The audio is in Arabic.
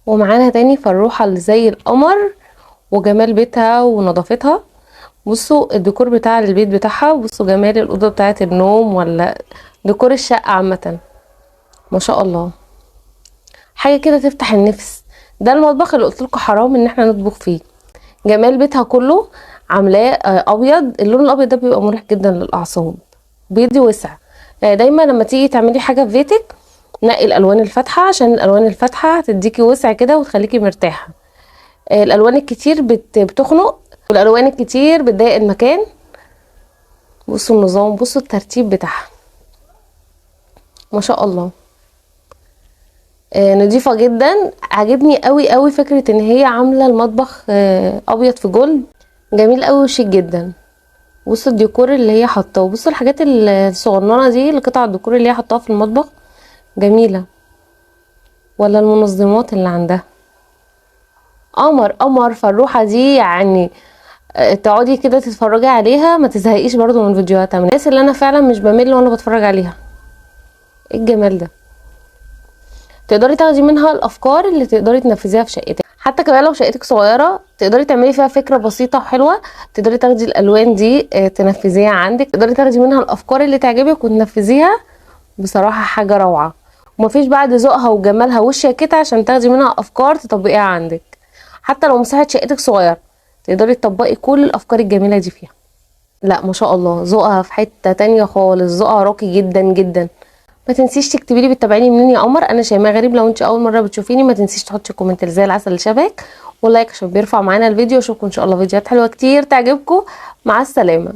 ومعانا تاني فروحة اللي زي القمر وجمال بيتها ونظافتها. بصوا الديكور بتاع البيت بتاعها، بصوا جمال الأوضة بتاعة النوم ولا ديكور الشقة عامة، ما شاء الله، حاجة كده تفتح النفس. ده المطبخ اللي قلتلكوا حرام ان احنا نطبخ فيه. جمال بيتها كله عاملاه ابيض. اللون الابيض ده بيبقى مريح جدا للاعصاب، بيدي وسع. يعني دايما لما تيجي تعملي حاجة في بيتك نقي الالوان الفاتحة، عشان الالوان الفاتحة هتديكي وسع كده وتخليكي مرتاحة. الالوان الكتير بتخنق، والالوان الكتير بتضايق المكان. بصوا النظام، بصوا الترتيب بتاعها، ما شاء الله. نضيفة جدا. عجبني قوي قوي فكرة ان هي عاملة المطبخ ابيض في جولد، جميل قوي وشيك جدا. بصوا الديكور اللي هي حاطاه، بصوا الحاجات الصغننة دي، القطع الديكور اللي هي حطاها في المطبخ جميلة. ولا المنظمات اللي عندها، قمر قمر. فالروحة دي يعني تقعدي كده تتفرجي عليها ما تزهقيش برضو من فيديوهاتها، من الناس اللي انا فعلا مش بمل وانا بتفرج عليها. ايه الجمال ده. تقدري تاخدي منها الافكار اللي تقدري تنفذيها في شقتك، حتى كمان لو شقتك صغيره تقدري تعملي فيها فكره بسيطه وحلوه. تقدري تاخدي الالوان دي تنفذيها عندك، تقدري تاخدي منها الافكار اللي تعجبك وتنفذيها. بصراحه حاجه روعه، ومفيش بعد ذوقها وجمالها وشياكتها عشان تاخدي منها افكار تطبقيها عندك. حتى لو مساحه شقتك صغيره تقدري تطبقي كل الافكار الجميله دي فيها. لا ما شاء الله، ذوقها في حته تانية خالص، ذوقها راقي جدا جدا. ما تنسيش تكتبي لي بتتابعيني منين يا قمر، انا شيماء غريب. لو انت اول مره بتشوفيني ما تنسيش تحطي كومنت زي العسل اللي شبهك، واللايك عشان بيرفع معانا الفيديو. اشوفكم ان شاء الله فيديوهات حلوه كتير تعجبكم. مع السلامه.